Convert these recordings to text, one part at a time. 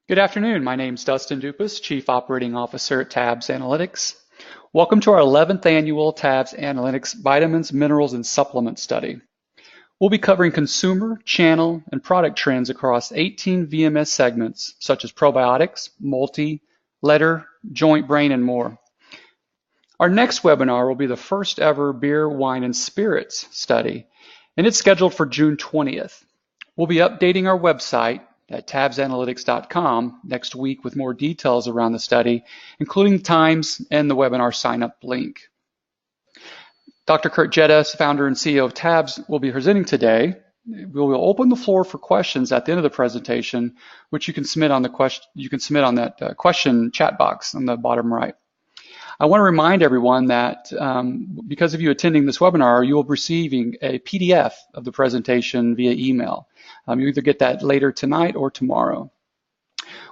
Good afternoon. My name is Dustin Dupas, Chief Operating Officer at Tabs Analytics. Welcome to our 11th annual Tabs Analytics Vitamins, Minerals, and Supplements study. We'll be covering consumer, channel, and product trends across 18 VMS segments such as probiotics, multi, letter, joint, brain, and more. Our next webinar will be the first ever beer, wine, and spirits study, and it's scheduled for June 20th. We'll be updating our website at tabsanalytics.com next week with more details around the study, including times and the webinar sign-up link. Dr. Kurt Jeddas, founder and CEO of Tabs, will be presenting today. We will open the floor for questions at the end of the presentation, which you can submit on that question chat box on the bottom right. I want to remind everyone that because of you attending this webinar, you will be receiving a PDF of the presentation via email. You either get that later tonight or tomorrow.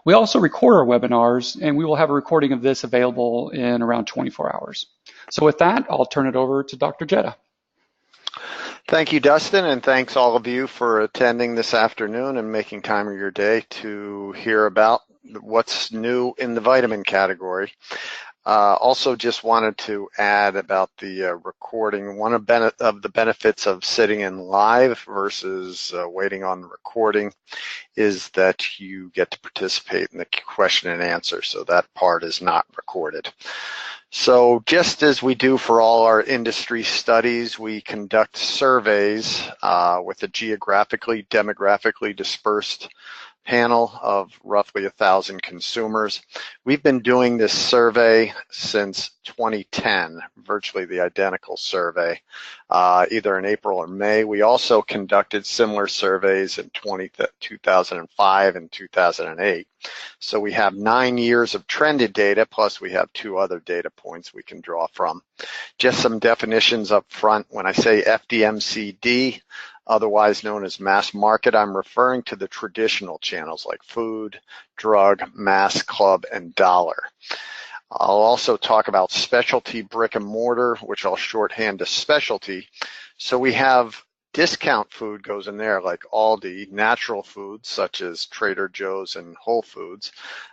We also record our webinars, and we will have a recording of this available in around 24 hours. So with that, I'll turn it over to Dr. Jeddah. Thank you, Dustin, and thanks all of you for attending this afternoon and making time of your day to hear about what's new in the vitamin category. Also just wanted to add about the recording. One of the benefits of sitting in live versus waiting on the recording is that you get to participate in the question and answer, so that part is not recorded. So just as we do for all our industry studies, we conduct surveys with a geographically, demographically dispersed panel of roughly 1,000 consumers. We've been doing this survey since 2010, virtually the identical survey, either in April or May. We also conducted similar surveys in 2005 and 2008. So we have 9 years of trended data, plus we have 2 other data points we can draw from. Just some definitions up front. When I say FDMCD, otherwise known as mass market, I'm referring to the traditional channels like food, drug, mass, club, and dollar. I'll also talk about specialty brick and mortar, which I'll shorthand to specialty. So we have discount food goes in there like Aldi, natural foods such as Trader Joe's and Whole Foods,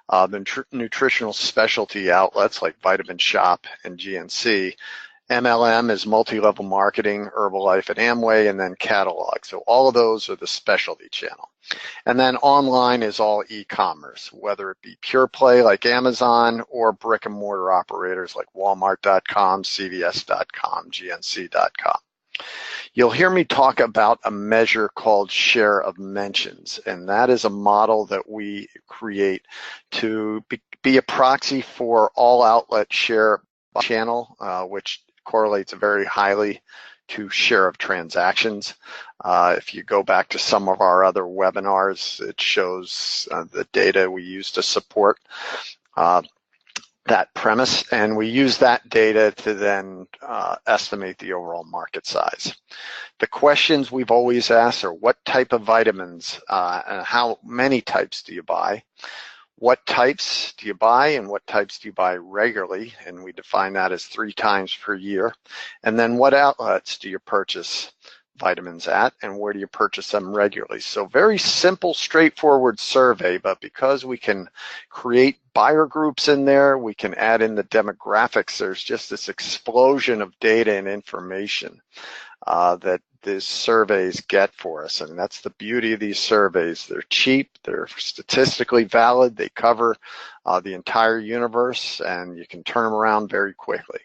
the nutritional specialty outlets like Vitamin Shop and GNC. MLM is multi-level marketing, Herbalife and Amway, and then catalog. So all of those are the specialty channel. And then online is all e-commerce, whether it be pure play like Amazon or brick and mortar operators like Walmart.com, CVS.com, GNC.com. You'll hear me talk about a measure called share of mentions, and that is a model that we create to be a proxy for all outlet share by channel, which correlates very highly to share of transactions. If you go back to some of our other webinars, it shows the data we use to support that premise, and we use that data to then estimate the overall market size. The questions we've always asked are what type of vitamins and how many types do you buy? What types do you buy and what types do you buy regularly? And we define that as 3 times per year. And then what outlets do you purchase vitamins at and where do you purchase them regularly? So very simple, straightforward survey, but because we can create buyer groups in there, we can add in the demographics, there's just this explosion of data and information that these surveys get for us, and that's the beauty of these surveys. They're cheap, they're statistically valid, they cover the entire universe, and you can turn them around very quickly.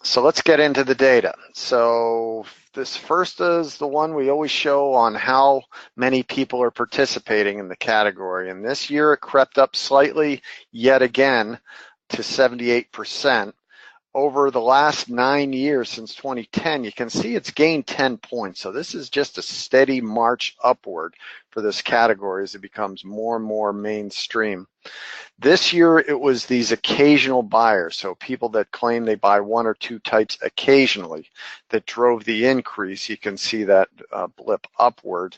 So let's get into the data. So this first is the one we always show on how many people are participating in the category, and this year it crept up slightly yet again to 78%. Over the last 9 years since 2010, you can see it's gained 10 points. So this is just a steady march upward for this category as it becomes more and more mainstream. This year, it was these occasional buyers, so people that claim they buy 1 or 2 types occasionally, that drove the increase. You can see that blip upward.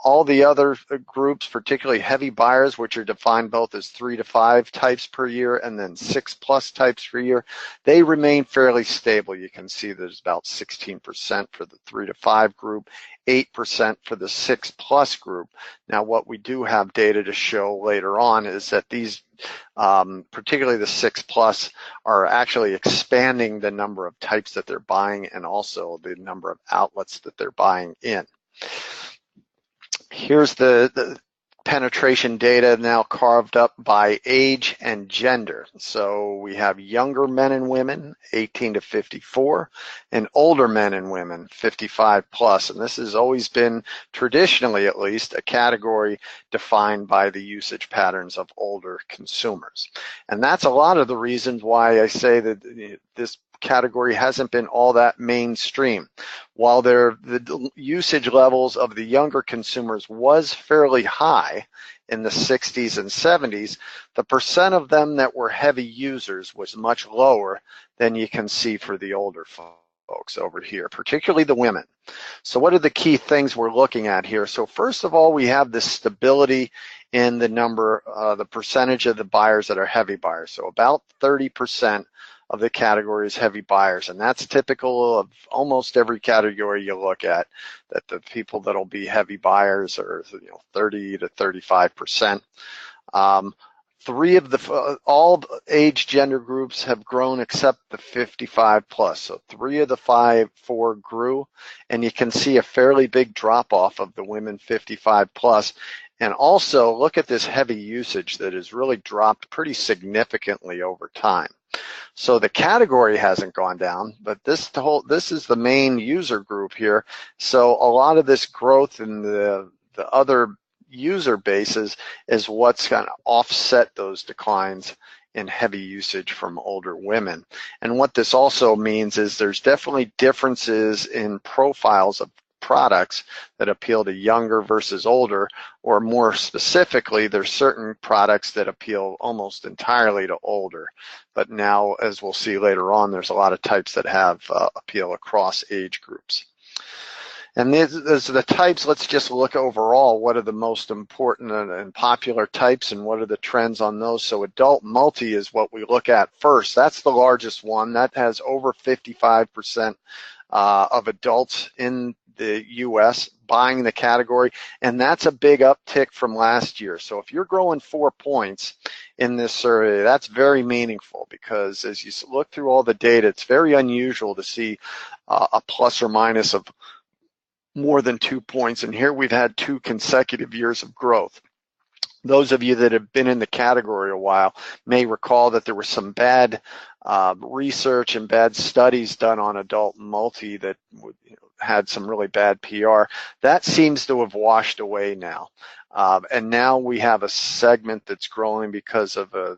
All the other groups, particularly heavy buyers, which are defined both as 3 to 5 types per year and then 6+ types per year, they remain fairly stable. You can see there's about 16% for the 3 to 5 group, 8% for the 6+ group. Now, what we do have data to show later on is that these, particularly the 6+, are actually expanding the number of types that they're buying and also the number of outlets that they're buying in. Here's the penetration data now carved up by age and gender. So we have younger men and women, 18 to 54, and older men and women, 55+. And this has always been, traditionally at least, a category defined by the usage patterns of older consumers. And that's a lot of the reasons why I say that this category hasn't been all that mainstream. While the usage levels of the younger consumers was fairly high in the 60s and 70s, the percent of them that were heavy users was much lower than you can see for the older folks over here, particularly the women. So what are the key things we're looking at here? So first of all, we have this stability in the number, the percentage of the buyers that are heavy buyers. So about 30% of the category is heavy buyers, and that's typical of almost every category you look at, that the people that'll be heavy buyers are 30 to 35%. All age gender groups have grown except the 55+. So 3 of the 4 grew, and you can see a fairly big drop off of the women 55+. And also look at this heavy usage that has really dropped pretty significantly over time. So the category hasn't gone down, but this is the main user group here. So a lot of this growth in the other user bases is what's going to offset those declines in heavy usage from older women. And what this also means is there's definitely differences in profiles of products that appeal to younger versus older, or more specifically, there's certain products that appeal almost entirely to older. But now, as we'll see later on, there's a lot of types that have appeal across age groups. And these are the types. Let's just look overall. What are the most important and popular types, and what are the trends on those? So adult multi is what we look at first. That's the largest one. That has over 55% of adults in the U.S. buying the category, and that's a big uptick from last year. So if you're growing 4 points in this survey, that's very meaningful, because as you look through all the data, it's very unusual to see a plus or minus of more than 2 points, and here we've had 2 consecutive years of growth. Those of you that have been in the category a while may recall that there was some bad research and bad studies done on adult multi that had some really bad PR. That seems to have washed away now. And now we have a segment that's growing because of a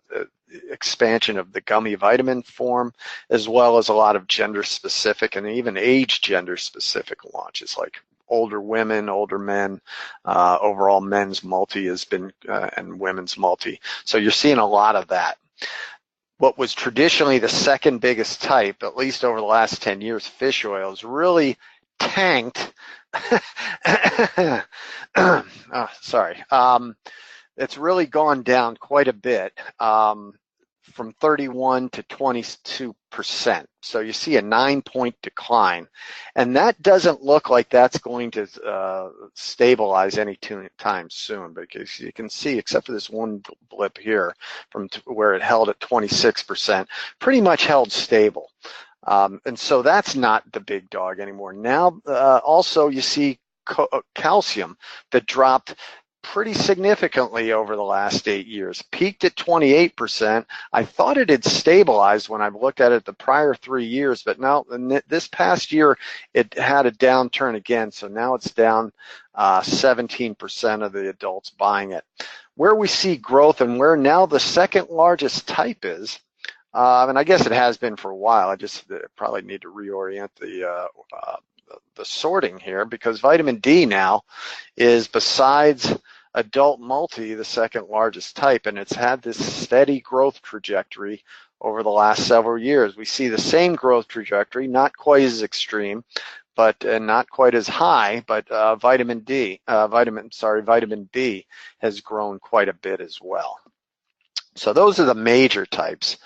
expansion of the gummy vitamin form, as well as a lot of gender specific and even age gender specific launches, like older women, older men. Overall men's multi has been, and women's multi. So you're seeing a lot of that. What was traditionally the second biggest type, at least over the last 10 years, fish oil, has really tanked. It's really gone down quite a bit, from 31 to 22%. So you see a 9-point decline, and that doesn't look like that's going to stabilize any time soon, because you can see, except for this one blip here from where it held at 26%, pretty much held stable. And so that's not the big dog anymore. Now, also you see calcium that dropped pretty significantly over the last 8 years, peaked at 28%. I thought it had stabilized when I've looked at it the prior 3 years, but now this past year it had a downturn again. So now it's down 17% of the adults buying it. Where we see growth and where now the second largest type is, and I guess it has been for a while. I just probably need to reorient the sorting here, because vitamin D now is, besides adult multi, the second largest type, and it's had this steady growth trajectory over the last several years. We see the same growth trajectory, not quite as extreme, but not quite as high, but vitamin B has grown quite a bit as well. So those are the major types.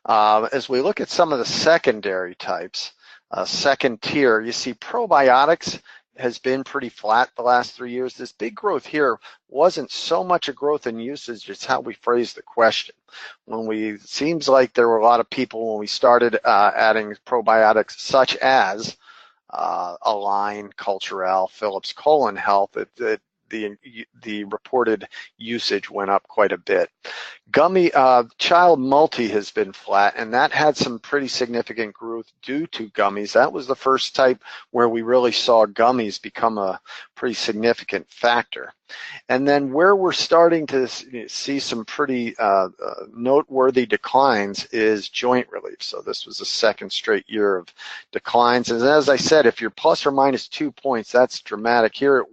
As we look at some of the secondary types, second tier, you see probiotics has been pretty flat the last 3 years. This big growth here wasn't so much a growth in usage, it's how we phrased the question. Seems like there were a lot of people when we started adding probiotics such as Align, Culturelle, Philips Colon Health, the reported usage went up quite a bit. Child multi has been flat, and that had some pretty significant growth due to gummies. That was the first type where we really saw gummies become a pretty significant factor. And then where we're starting to see some pretty noteworthy declines is joint relief. So this was the second straight year of declines. And as I said, if you're plus or minus 2 points, that's dramatic. Here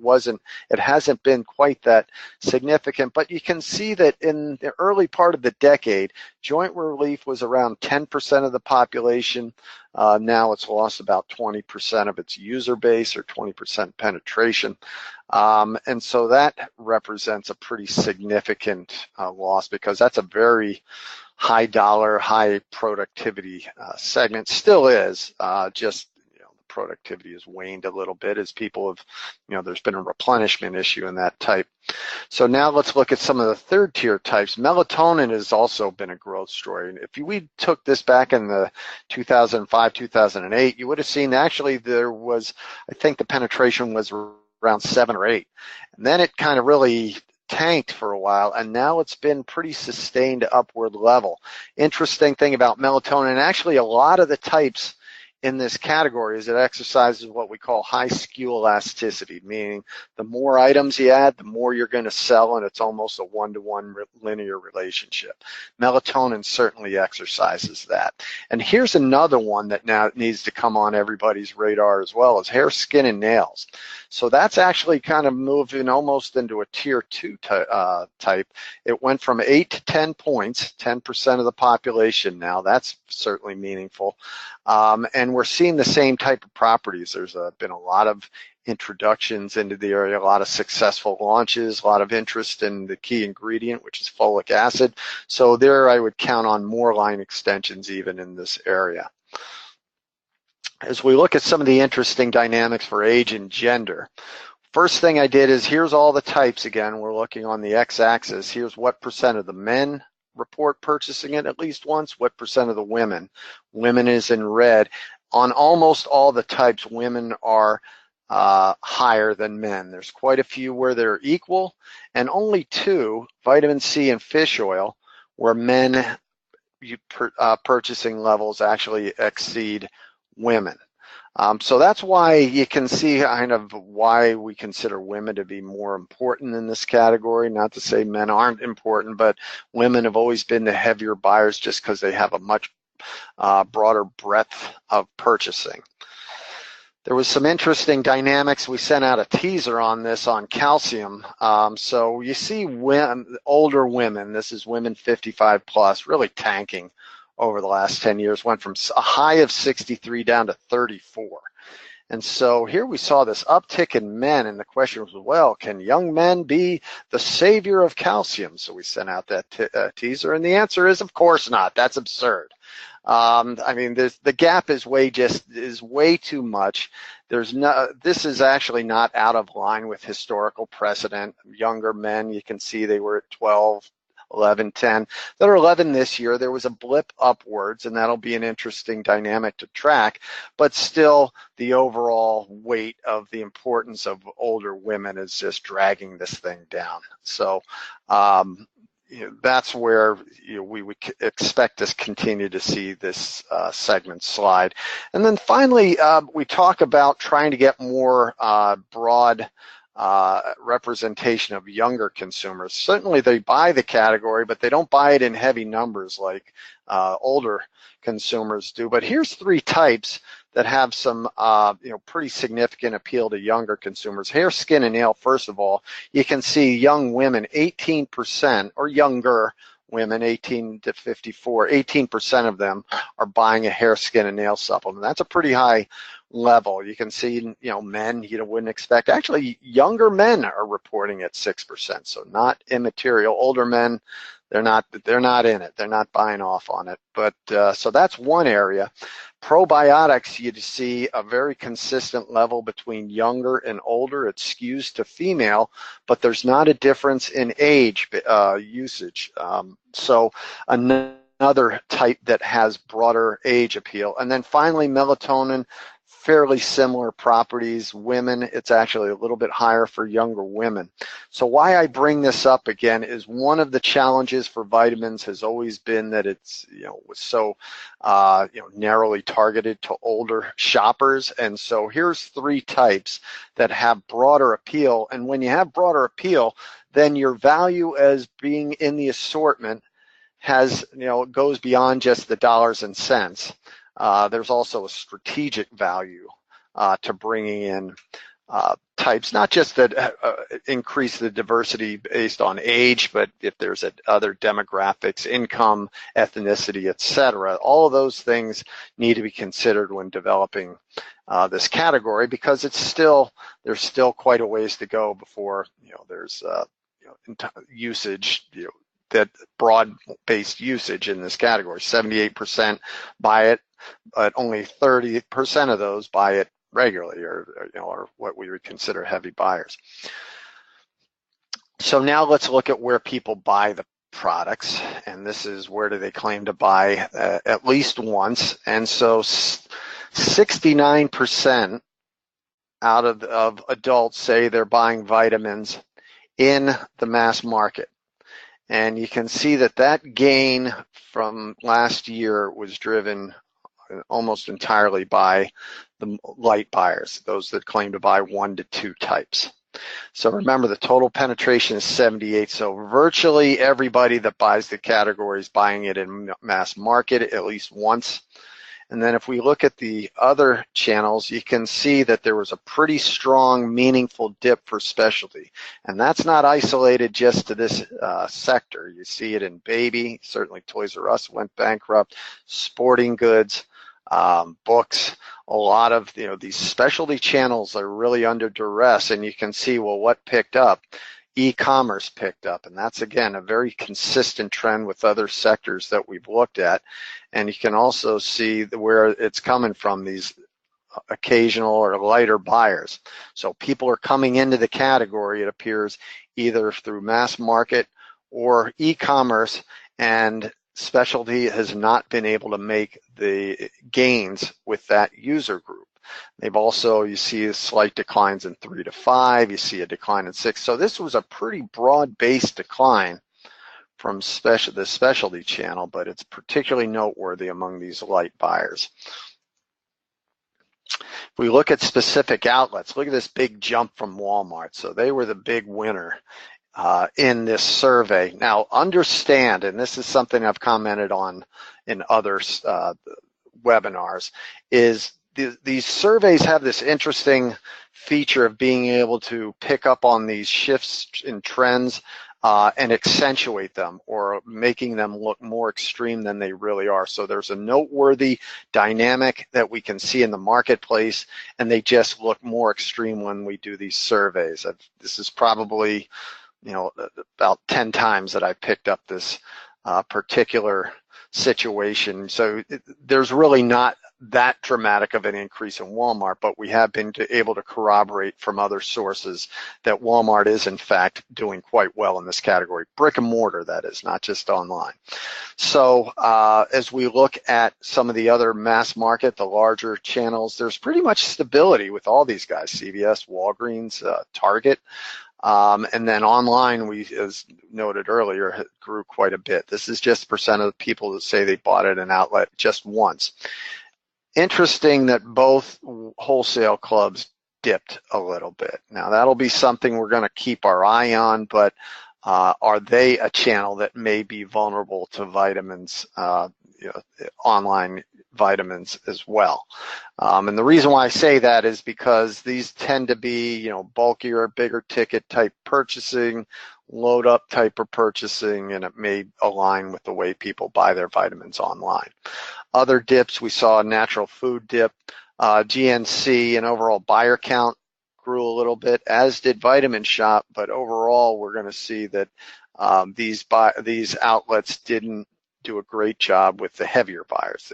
it hasn't been quite that significant, but you can see that in the early part of the decade, joint relief was around 10% of the population. Now it's lost about 20% of its user base, or 20% penetration. And so that represents a pretty significant loss, because that's a very high dollar, high productivity segment. Still is, just the productivity has waned a little bit as people have, there's been a replenishment issue in that type. So now let's look at some of the third tier types. Melatonin has also been a growth story. If we took this back in the 2005, 2008, you would have seen actually there was, I think the penetration was around 7 or 8. And then it kind of really tanked for a while, and now it's been pretty sustained upward level. Interesting thing about melatonin, actually a lot of the types in this category is it exercises what we call high skew elasticity, meaning the more items you add, the more you're going to sell, and it's almost a one-to-one linear relationship. Melatonin certainly exercises that. And here's another one that now needs to come on everybody's radar as well, is hair, skin, and nails. So that's actually kind of moving almost into a tier 2 type. It went from 8 to 10 points, 10% of the population now. That's certainly meaningful. And we're seeing the same type of properties. There's been a lot of introductions into the area, a lot of successful launches, a lot of interest in the key ingredient, which is folic acid. So there I would count on more line extensions even in this area. As we look at some of the interesting dynamics for age and gender, first thing I did is here's all the types again. We're looking on the x-axis. Here's what percent of the men report purchasing it at least once, what percent of the women. Women is in red. On almost all the types, women are higher than men. There's quite a few where they're equal, and only 2, vitamin C and fish oil, where men purchasing levels actually exceed women. So that's why you can see kind of why we consider women to be more important in this category. Not to say men aren't important, but women have always been the heavier buyers just because they have a much broader breadth of purchasing. There was some interesting dynamics. We sent out a teaser on this on calcium. So you see older women, this is women 55 plus, really tanking over the last 10 years, went from a high of 63 down to 34. And so here we saw this uptick in men, and the question was, well, can young men be the savior of calcium? So we sent out that teaser, and the answer is, of course not. That's absurd. I mean, the gap is way too much. This is actually not out of line with historical precedent. Younger men, you can see they were at 12, 11, 10. That are 11 this year. There was a blip upwards, and that'll be an interesting dynamic to track. But still, the overall weight of the importance of older women is just dragging this thing down. So that's where we would expect to continue to see this segment slide. And then finally, we talk about trying to get more broad representation of younger consumers. Certainly they buy the category, but they don't buy it in heavy numbers like older consumers do. But here's 3 types that have some pretty significant appeal to younger consumers. Hair, skin, and nail, first of all. You can see young women, 18%, or younger women, 18 to 54, 18% of them are buying a hair, skin, and nail supplement. That's a pretty high level. You can see, men you wouldn't expect. Actually, younger men are reporting at 6%, so not immaterial. Older men, they're not in it. They're not buying off on it. But so that's one area. Probiotics, you see a very consistent level between younger and older. It skews to female, but there's not a difference in age usage. So another type that has broader age appeal. And then finally, melatonin, fairly similar properties. Women, it's actually a little bit higher for younger women. So why I bring this up again is one of the challenges for vitamins has always been that it's, was so, narrowly targeted to older shoppers. And so here's 3 types that have broader appeal. And when you have broader appeal, then your value as being in the assortment has, goes beyond just the dollars and cents. There's also a strategic value to bringing in types, not just that increase the diversity based on age, but if there's other demographics, income, ethnicity, etc. All of those things need to be considered when developing this category, because there's still quite a ways to go before there's usage, that broad-based usage in this category. 78% buy it, but only 30% of those buy it regularly, or what we would consider heavy buyers. So now let's look at where people buy the products, and this is where do they claim to buy at least once. And so 69% out of adults say they're buying vitamins in the mass market. And you can see that gain from last year was driven almost entirely by the light buyers, those that claim to buy 1 to 2 types. So remember, the total penetration is 78. So virtually everybody that buys the category is buying it in mass market at least once. And then if we look at the other channels, you can see that there was a pretty strong, meaningful dip for specialty. And that's not isolated just to this sector. You see it in baby, certainly Toys R Us went bankrupt, sporting goods, books. A lot of these specialty channels are really under duress, and you can see, well, what picked up? E-commerce picked up, and that's again a very consistent trend with other sectors that we've looked at. And you can also see where it's coming from, these occasional or lighter buyers. So people are coming into the category, it appears, either through mass market or e-commerce, and specialty has not been able to make the gains with that user group. They've also, you see slight declines in 3 to 5, you see a decline in 6. So this was a pretty broad-based decline from the specialty channel, but it's particularly noteworthy among these light buyers. If we look at specific outlets, look at this big jump from Walmart. So they were the big winner in this survey. Now understand, and this is something I've commented on in other webinars, is these surveys have this interesting feature of being able to pick up on these shifts in trends and accentuate them, or making them look more extreme than they really are. So there's a noteworthy dynamic that we can see in the marketplace, and they just look more extreme when we do these surveys. This is probably about 10 times that I picked up this particular situation. So there's really not that dramatic of an increase in Walmart, but we have been able to corroborate from other sources that Walmart is in fact doing quite well in this category. Brick and mortar, that is, not just online. So as we look at some of the other mass market, the larger channels, there's pretty much stability with all these guys: CVS, Walgreens, Target. And then online, as noted earlier, grew quite a bit. This is just percent of the people that say they bought at an outlet just once. Interesting that both wholesale clubs dipped a little bit. Now that'll be something we're going to keep our eye on, but are they a channel that may be vulnerable to vitamins, online vitamins as well? And the reason why I say that is because these tend to be, bulkier, bigger ticket type purchasing, load up type of purchasing, and it may align with the way people buy their vitamins online. Other dips, we saw a natural food dip, GNC and overall buyer count grew a little bit, as did Vitamin Shop, but overall we're going to see that these outlets didn't do a great job with the heavier buyers.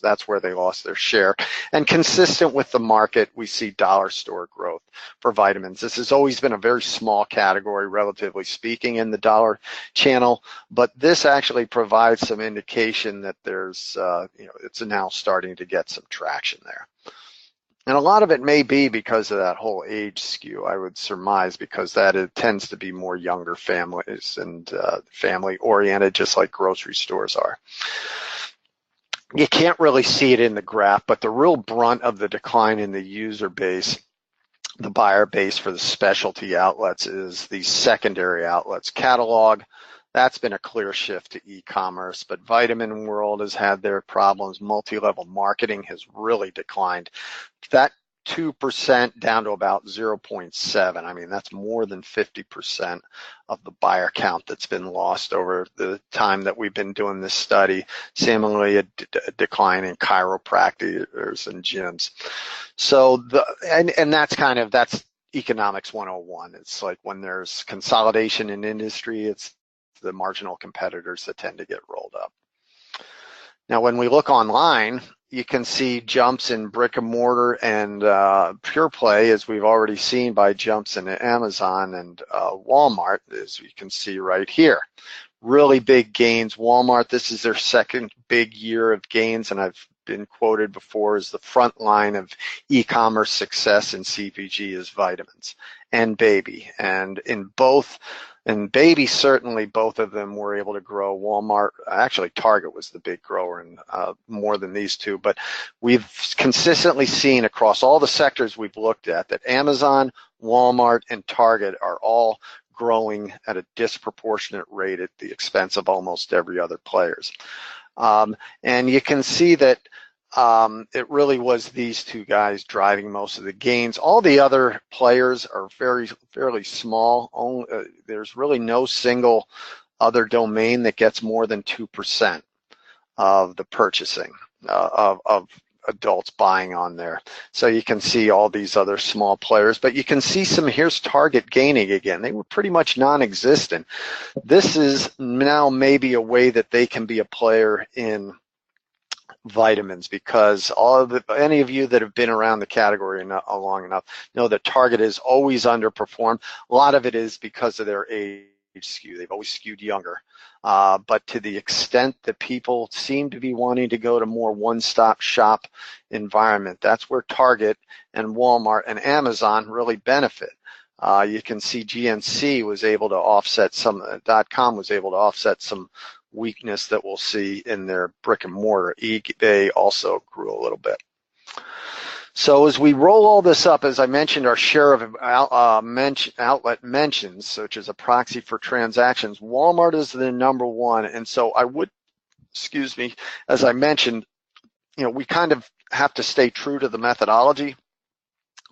That's where they lost their share. And consistent with the market, we see dollar store growth for vitamins. This has always been a very small category, relatively speaking, in the dollar channel, but this actually provides some indication that there's, it's now starting to get some traction there. And a lot of it may be because of that whole age skew, I would surmise, because it tends to be more younger families and family oriented, just like grocery stores are. You can't really see it in the graph, but the real brunt of the decline in the user base, the buyer base for the specialty outlets, is the secondary outlets. Catalog, that's been a clear shift to e-commerce, but Vitamin World has had their problems. Multi-level marketing has really declined. That 2% down to about 0.7. I mean, that's more than 50% of the buyer count that's been lost over the time that we've been doing this study. Similarly, a decline in chiropractors and gyms. So that's economics 101. It's like when there's consolidation in industry, it's the marginal competitors that tend to get rolled up. Now, when we look online, you can see jumps in brick and mortar and pure play, as we've already seen by jumps in Amazon and Walmart, as you can see right here. Really big gains. Walmart, this is their second big year of gains, and I've been quoted before as the front line of e-commerce success in CPG is vitamins and baby. And baby, certainly both of them were able to grow. Walmart, actually Target was the big grower, and more than these two, but we've consistently seen across all the sectors we've looked at that Amazon, Walmart, and Target are all growing at a disproportionate rate at the expense of almost every other players. And you can see that it really was these two guys driving most of the gains. All the other players are fairly small. There's really no single other domain that gets more than 2% of the purchasing of adults buying on there. So you can see all these other small players, but you can see here's Target gaining again. They were pretty much non-existent. This is now maybe a way that they can be a player in vitamins, because any of you that have been around the category long enough know that Target has always underperformed. A lot of it is because of their age skew. They've always skewed younger. But to the extent that people seem to be wanting to go to more one-stop shop environment, that's where Target and Walmart and Amazon really benefit. You can see GNC was able to offset .com was able to offset some weakness that we'll see in their brick and mortar. eBay also grew a little bit. So as we roll all this up, as I mentioned, our share of outlet mentions, which is a proxy for transactions, Walmart is the number one. And so as I mentioned, we kind of have to stay true to the methodology.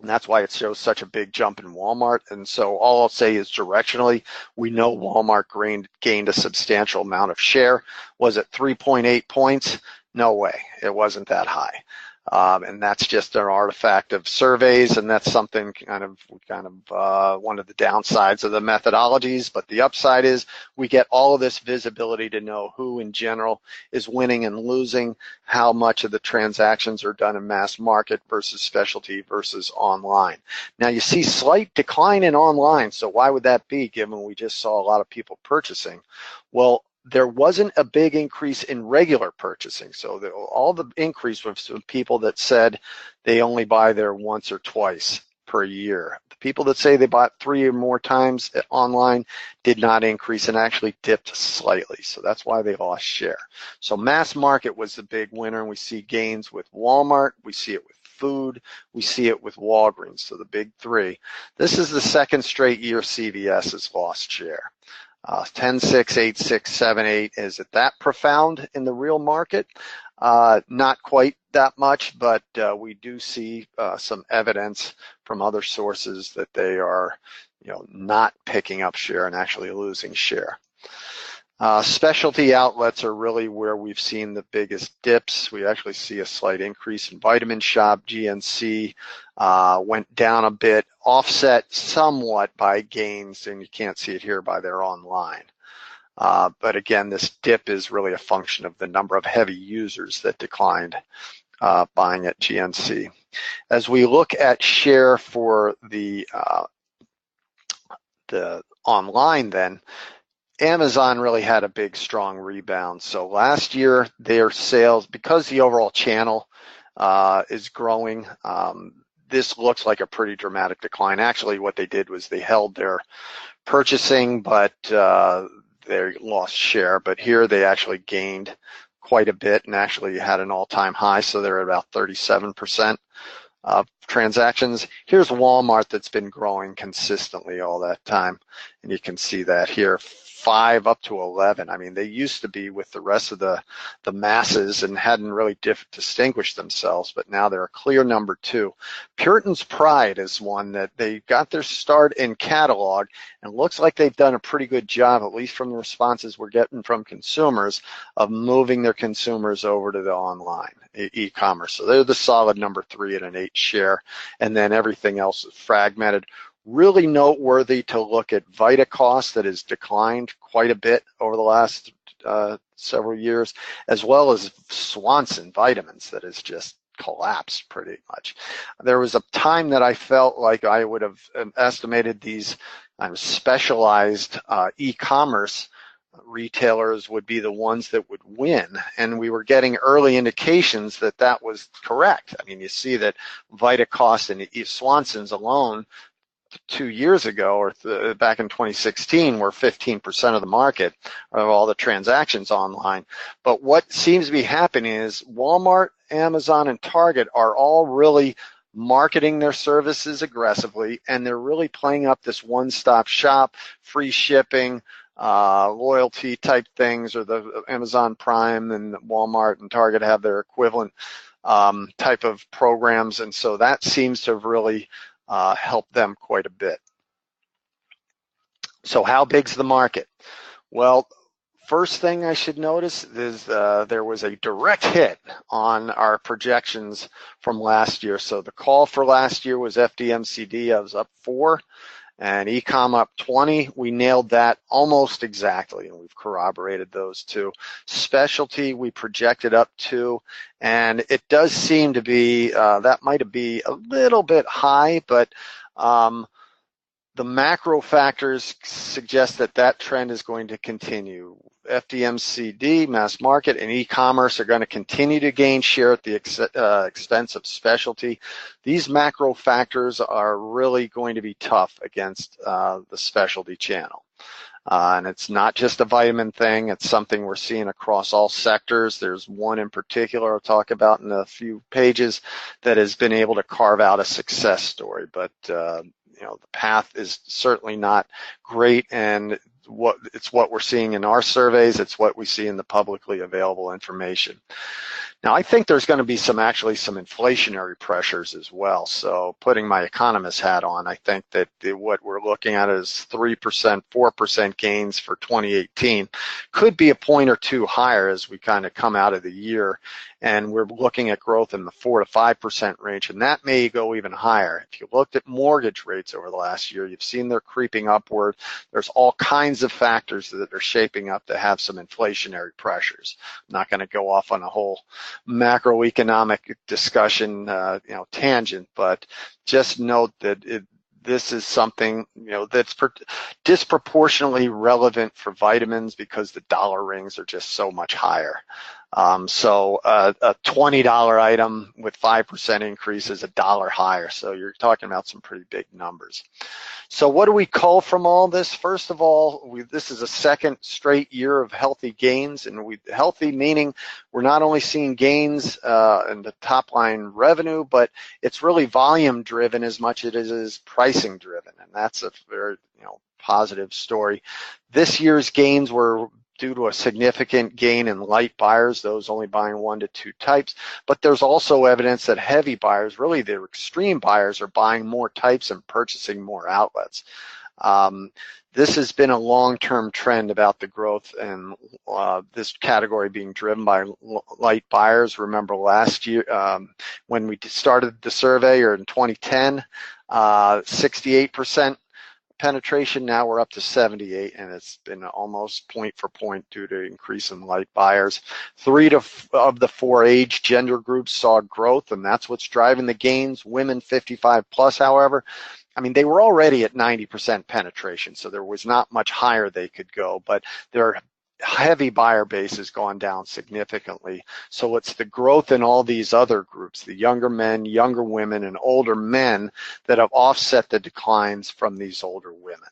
And that's why it shows such a big jump in Walmart. And so all I'll say is directionally, we know Walmart gained a substantial amount of share. Was it 3.8 points? No way. It wasn't that high. And that's just an artifact of surveys, and that's something kind of one of the downsides of the methodologies. But the upside is we get all of this visibility to know who in general is winning and losing, how much of the transactions are done in mass market versus specialty versus online. Now you see slight decline in online, so why would that be, given we just saw a lot of people purchasing? Well, there wasn't a big increase in regular purchasing. So all the increase was from people that said they only buy there once or twice per year. The people that say they bought 3 or more times online did not increase and actually dipped slightly. So that's why they lost share. So mass market was the big winner, and we see gains with Walmart. We see it with food. We see it with Walgreens. So the big three. This is the second straight year CVS has lost share. 10, 6, 8, 6, 7, 8. Is it that profound in the real market? Not quite that much, but we do see some evidence from other sources that they are, not picking up share and actually losing share. Specialty outlets are really where we've seen the biggest dips. We actually see a slight increase in Vitamin Shop. GNC went down a bit, offset somewhat by gains, and you can't see it here by their online. But again, this dip is really a function of the number of heavy users that declined buying at GNC. As we look at share for the online then, Amazon really had a big, strong rebound. So last year, their sales, because the overall channel is growing, this looks like a pretty dramatic decline. Actually, what they did was they held their purchasing, but they lost share. But here they actually gained quite a bit and actually had an all-time high, so they're at about 37% of transactions. Here's Walmart that's been growing consistently all that time, and you can see that here, 5 up to 11. I mean, they used to be with the rest of the masses and hadn't really distinguished themselves, but now they're a clear number 2. Puritan's Pride is one that they got their start in catalog, and looks like they've done a pretty good job, at least from the responses we're getting from consumers, of moving their consumers over to the online e-commerce. So they're the solid number 3 at an 8 share, and then everything else is fragmented. Really noteworthy to look at VitaCost, that has declined quite a bit over the last several years, as well as Swanson Vitamins that has just collapsed pretty much. There was a time that I felt like I would have estimated these specialized e-commerce retailers would be the ones that would win, and we were getting early indications that that was correct. I mean, you see that VitaCost and Swanson's alone 2 years ago, or back in 2016, were 15% of the market of all the transactions online. But what seems to be happening is Walmart, Amazon, and Target are all really marketing their services aggressively, and they're really playing up this one-stop shop, free shipping, loyalty type things, or the Amazon Prime and Walmart and Target have their equivalent type of programs, and so that seems to have really helped them quite a bit. So how big's the market? Well, first thing I should notice is there was a direct hit on our projections from last year. So the call for last year was FDMCD, I was up 4, and e-com up 20. We nailed that almost exactly, and we've corroborated those two. Specialty, we projected up 2, and it does seem to be, that might be a little bit high, but the macro factors suggest that that trend is going to continue. FDMCD, mass market, and e-commerce are going to continue to gain share at the expense of specialty. These macro factors are really going to be tough against the specialty channel. And it's not just a vitamin thing, it's something we're seeing across all sectors. There's one in particular I'll talk about in a few pages that has been able to carve out a success story, but you know, the path is certainly not great, and it's what we're seeing in our surveys, it's what we see in the publicly available information. Now, I think there's going to be actually some inflationary pressures as well. So putting my economist hat on, I think that what we're looking at is 3%, 4% gains for 2018. Could be a point or two higher as we kind of come out of the year. And we're looking at growth in the 4 to 5% range, and that may go even higher. If you looked at mortgage rates over the last year, you've seen they're creeping upward. There's all kinds of factors that are shaping up to have some inflationary pressures. I'm not going to go off on a whole macroeconomic discussion, tangent, but just note that this is something, that's disproportionately relevant for vitamins because the dollar rings are just so much higher. So a $20 item with 5% increase is $1 higher. So you're talking about some pretty big numbers. So what do we cull from all this? First of all, this is a second straight year of healthy gains, and healthy meaning we're not only seeing gains in the top line revenue, but it's really volume driven as much as it is pricing driven, and that's a very positive story. This year's gains were due to a significant gain in light buyers, those only buying 1 to 2 types, but there's also evidence that heavy buyers, really the extreme buyers, are buying more types and purchasing more outlets. This has been a long-term trend about the growth and this category being driven by light buyers. Remember last year when we started the survey, or in 2010, 68% penetration. Now we're up to 78, and it's been almost point for point due to increase in light buyers. Three of the four age gender groups saw growth, and that's what's driving the gains. Women 55 plus, however, I mean, they were already at 90% penetration, so there was not much higher they could go, but their heavy buyer base has gone down significantly. So it's the growth in all these other groups, the younger men, younger women, and older men, that have offset the declines from these older women.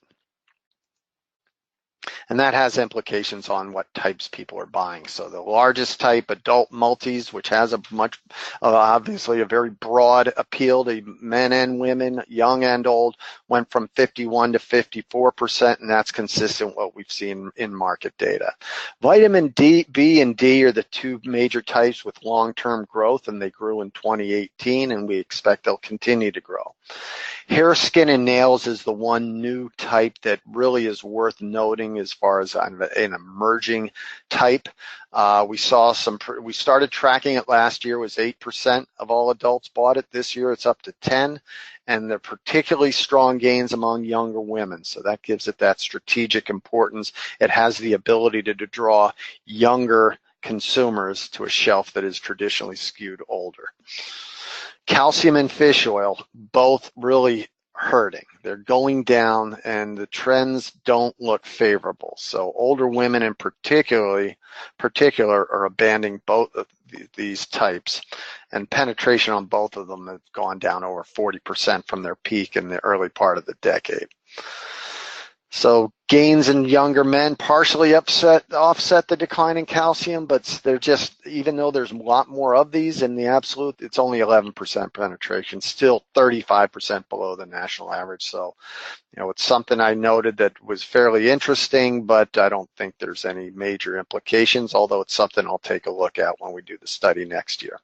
And that has implications on what types people are buying. So the largest type, adult multis, which has a much, obviously a very broad appeal to men and women, young and old, went from 51 to 54%, and that's consistent with what we've seen in market data. Vitamin D, B, and D are the two major types with long-term growth, and they grew in 2018, and we expect they'll continue to grow. Hair, skin, and nails is the one new type that really is worth noting as far as an emerging type. We started tracking it last year, was 8% of all adults bought it. This year it's up to 10, and they're particularly strong gains among younger women. So that gives it that strategic importance. It has the ability to draw younger consumers to a shelf that is traditionally skewed older. Calcium and fish oil, both really hurting. They're going down, and the trends don't look favorable. So older women in particular are abandoning both of these types, and penetration on both of them has gone down over 40% from their peak in the early part of the decade. So gains in younger men partially offset the decline in calcium, but they're just, even though there's a lot more of these in the absolute, it's only 11% penetration, still 35% below the national average. So, you know, it's something I noted that was fairly interesting, but I don't think there's any major implications, although it's something I'll take a look at when we do the study next year.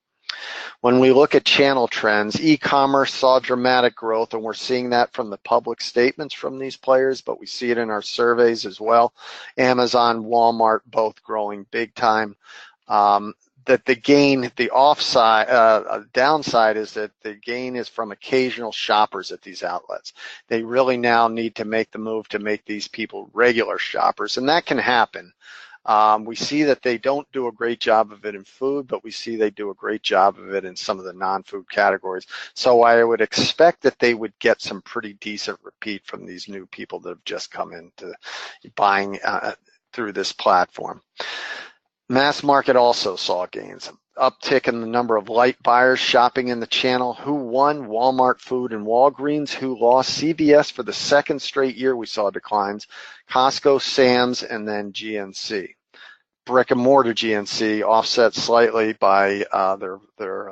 When we look at channel trends, e-commerce saw dramatic growth, and we're seeing that from the public statements from these players, but we see it in our surveys as well. Amazon, Walmart, both growing big time. That the gain, the downside is that the gain is from occasional shoppers at these outlets. They really now need to make the move to make these people regular shoppers, and that can happen. We see that they don't do a great job of it in food, but we see they do a great job of it in some of the non-food categories. So I would expect that they would get some pretty decent repeat from these new people that have just come into buying through this platform. Mass market also saw gains. Uptick in the number of light buyers shopping in the channel. Who won? Walmart Food and Walgreens. Who lost? CVS for the second straight year we saw declines. Costco, Sam's, and then GNC. Brick and mortar GNC offset slightly by their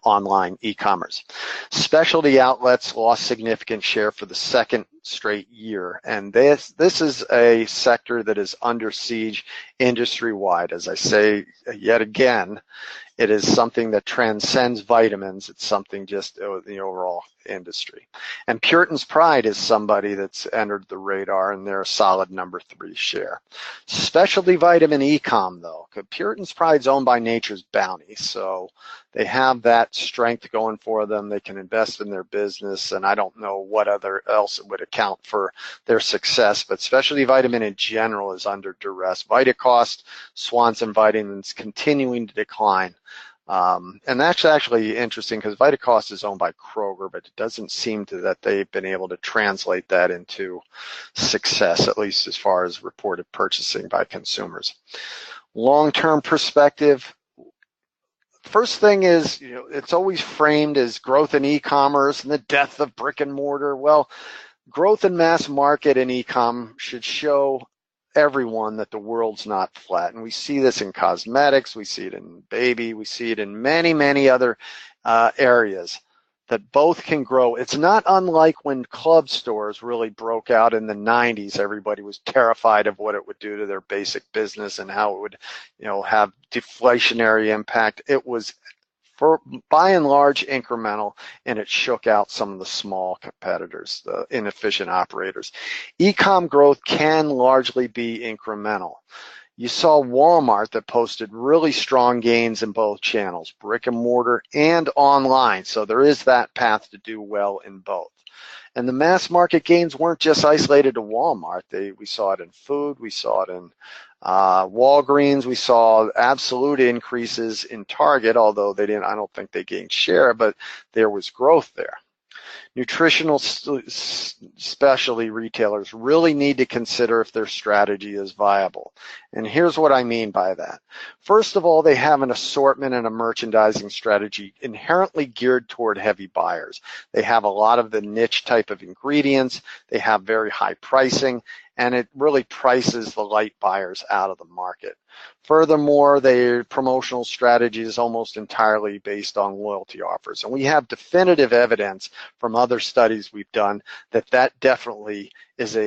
online e-commerce. Specialty outlets lost significant share for the second straight year, and this is a sector that is under siege industry-wide. As I say yet again, it is something that transcends vitamins. It's something just the overall industry. And Puritan's Pride is somebody that's entered the radar, and they're a solid number 3 share. Specialty vitamin e-com, though, Puritan's Pride's owned by Nature's Bounty, so they have that strength going for them. They can invest in their business, and I don't know what else would account for their success, but specialty vitamin in general is under duress. Vitacost, Swanson Vitamins continuing to decline. And that's actually interesting because Vitacost is owned by Kroger, but it doesn't seem that they've been able to translate that into success, at least as far as reported purchasing by consumers. Long-term perspective, first thing is, you know, it's always framed as growth in e-commerce and the death of brick and mortar. Well, growth in mass market and e-com should show everyone that the world's not flat. And we see this in cosmetics, we see it in baby, we see it in many, many other areas that both can grow. It's not unlike when club stores really broke out in the 90s. Everybody was terrified of what it would do to their basic business and how it would, you know, have deflationary impact. It was for by and large incremental, and it shook out some of the small competitors, the inefficient operators. E-com growth can largely be incremental. You saw Walmart that posted really strong gains in both channels, brick and mortar and online. So there is that path to do well in both. And the mass market gains weren't just isolated to Walmart. We saw it in food, we saw it in Walgreens, we saw absolute increases in Target, although I don't think they gained share, but there was growth there. Nutritional specialty retailers really need to consider if their strategy is viable. And here's what I mean by that. First of all, they have an assortment and a merchandising strategy inherently geared toward heavy buyers. They have a lot of the niche type of ingredients, they have very high pricing, and it really prices the light buyers out of the market. Furthermore, their promotional strategy is almost entirely based on loyalty offers. And we have definitive evidence from other studies we've done that that definitely is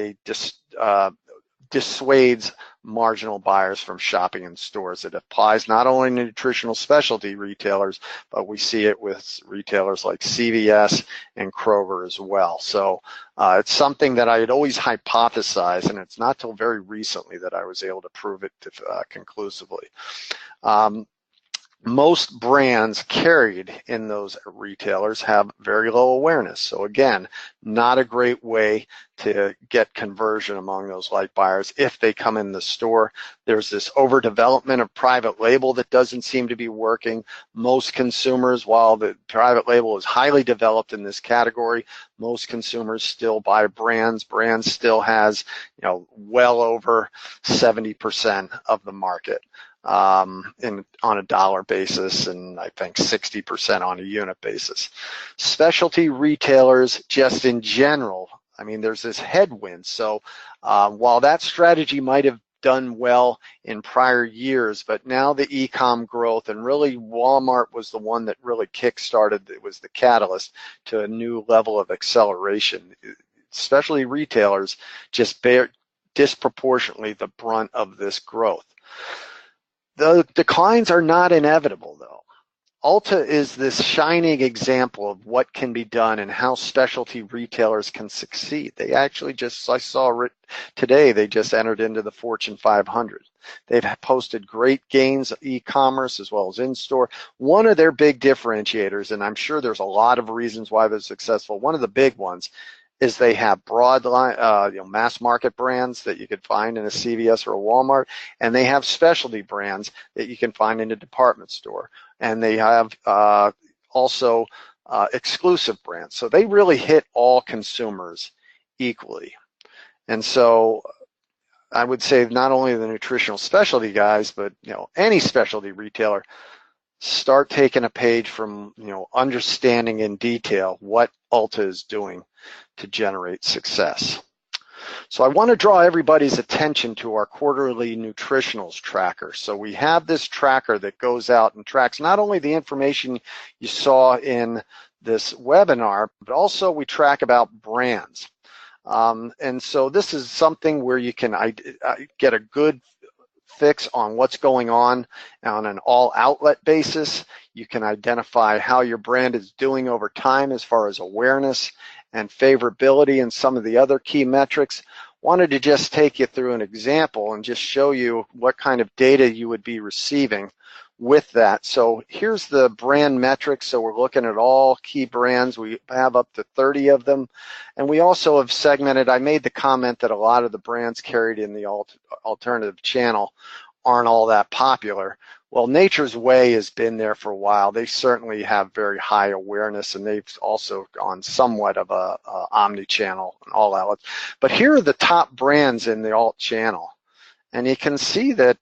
dissuades marginal buyers from shopping in stores. It applies not only to nutritional specialty retailers, but we see it with retailers like CVS and Kroger as well. So it's something that I had always hypothesized, and it's not till very recently that I was able to prove it conclusively. Most brands carried in those retailers have very low awareness. So again, not a great way to get conversion among those light buyers if they come in the store. There's this overdevelopment of private label that doesn't seem to be working. Most consumers, while the private label is highly developed in this category, most consumers still buy brands. Brands still has, well over 70% of the market. On a dollar basis, and I think 60% on a unit basis. Specialty retailers, just in general, there's this headwind. So while that strategy might have done well in prior years, but now the e-com growth, and really Walmart was the one that really kick-started, it was the catalyst to a new level of acceleration. Specialty retailers just bear disproportionately the brunt of this growth. The declines are not inevitable, though. Ulta is this shining example of what can be done and how specialty retailers can succeed. They actually I saw today, they just entered into the Fortune 500. They've posted great gains of e-commerce as well as in-store. One of their big differentiators, and I'm sure there's a lot of reasons why they're successful, one of the big ones is they have broad line, mass market brands that you could find in a CVS or a Walmart, and they have specialty brands that you can find in a department store, and they have also exclusive brands. So they really hit all consumers equally. And so I would say not only the nutritional specialty guys, but any specialty retailer, start taking a page from understanding in detail what Ulta is doing to generate success. So I want to draw everybody's attention to our quarterly nutritionals tracker. So we have this tracker that goes out and tracks not only the information you saw in this webinar, but also we track about brands. And so this is something where you can get a good fix on what's going on an all outlet basis. You can identify how your brand is doing over time as far as awareness and favorability and some of the other key metrics. Wanted to just take you through an example and just show you what kind of data you would be receiving with that. So here's the brand metrics. So we're looking at all key brands. We have up to 30 of them. And we also have segmented. I made the comment that a lot of the brands carried in the alternative channel aren't all that popular. Well, Nature's Way has been there for a while. They certainly have very high awareness, and they've also gone somewhat of a omni-channel and all outlets. But here are the top brands in the alt channel. And you can see that,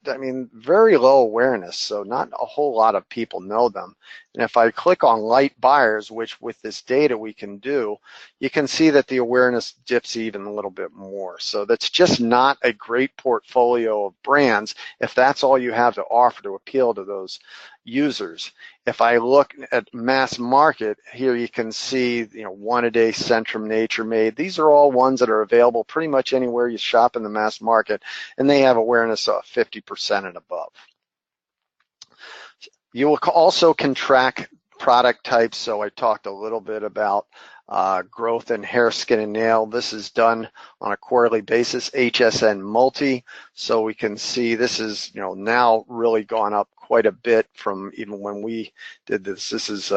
very low awareness, so not a whole lot of people know them. And if I click on light buyers, which with this data we can do, you can see that the awareness dips even a little bit more. So that's just not a great portfolio of brands if that's all you have to offer to appeal to those users. If I look at mass market, here you can see, One A Day, Centrum, Nature Made. These are all ones that are available pretty much anywhere you shop in the mass market, and they have awareness of 50% and above. You also can track product types. So I talked a little bit about growth in hair, skin, and nail. This is done on a quarterly basis, HSN multi. So we can see this is, now really gone up quite a bit from even when we did this. This is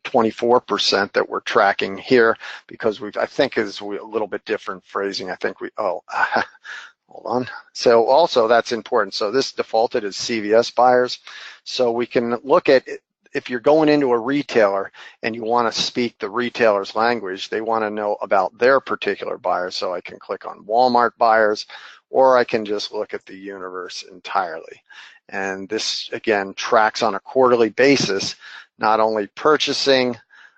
24% that we're tracking here, because I think is a little bit different phrasing. I think hold on. So also that's important. So this defaulted as CVS buyers. So we can look at it. If you're going into a retailer and you want to speak the retailer's language, they want to know about their particular buyers. So I can click on Walmart buyers, or I can just look at the universe entirely. And this, again, tracks on a quarterly basis, not only purchasing,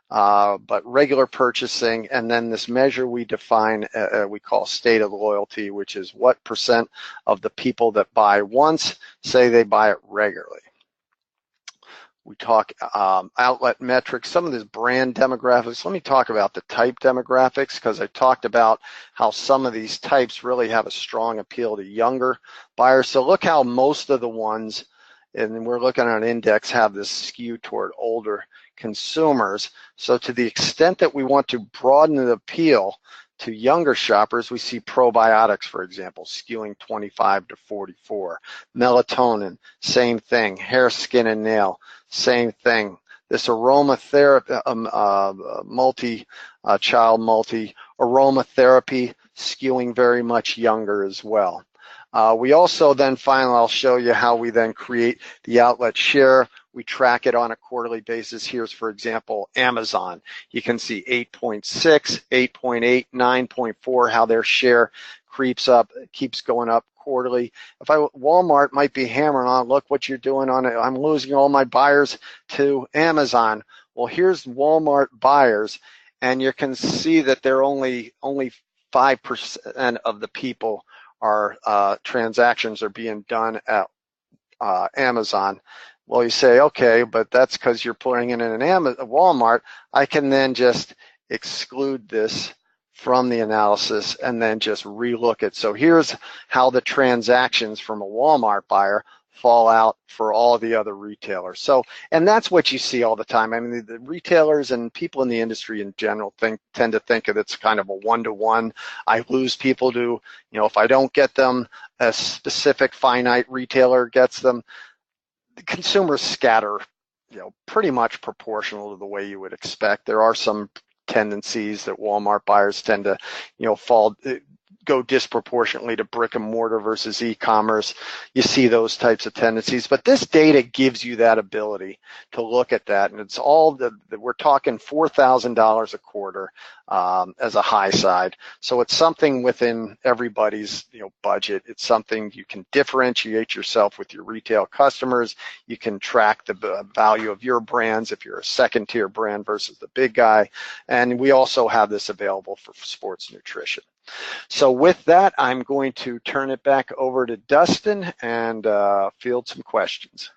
but regular purchasing. And then this measure we define, we call state of loyalty, which is what percent of the people that buy once say they buy it regularly. We talk outlet metrics, some of this brand demographics. Let me talk about the type demographics, because I talked about how some of these types really have a strong appeal to younger buyers. So look how most of the ones, and we're looking at an index, have this skew toward older consumers. So to the extent that we want to broaden the appeal to younger shoppers, we see probiotics, for example, skewing 25 to 44. Melatonin, same thing. Hair, skin, and nail, same thing. This aromatherapy, child multi aromatherapy, skewing very much younger as well. We also then finally, I'll show you how we then create the outlet share. We track it on a quarterly basis. Here's, for example, Amazon. You can see 8.6, 8.8, 9.4, how their share creeps up, keeps going up quarterly. Walmart might be hammering on, look what you're doing on it. I'm losing all my buyers to Amazon. Well, here's Walmart buyers, and you can see that they're only 5% of the people are transactions are being done at Amazon. Well, you say, okay, but that's because you're putting it in a Walmart. I can then just exclude this from the analysis and then just relook it. So here's how the transactions from a Walmart buyer fall out for all the other retailers. So, and that's what you see all the time. I mean, the retailers and people in the industry in general tend to think that it's kind of a one-to-one. I lose people to, if I don't get them, a specific finite retailer gets them. The consumers scatter, pretty much proportional to the way you would expect. There are some tendencies that Walmart buyers tend to, go disproportionately to brick and mortar versus e-commerce. You see those types of tendencies, but this data gives you that ability to look at that, and it's all we're talking $4,000 a quarter as a high side. So it's something within everybody's budget. It's something you can differentiate yourself with your retail customers. You can track the value of your brands if you're a second-tier brand versus the big guy, and we also have this available for sports nutrition. So with that, I'm going to turn it back over to Dustin and field some questions.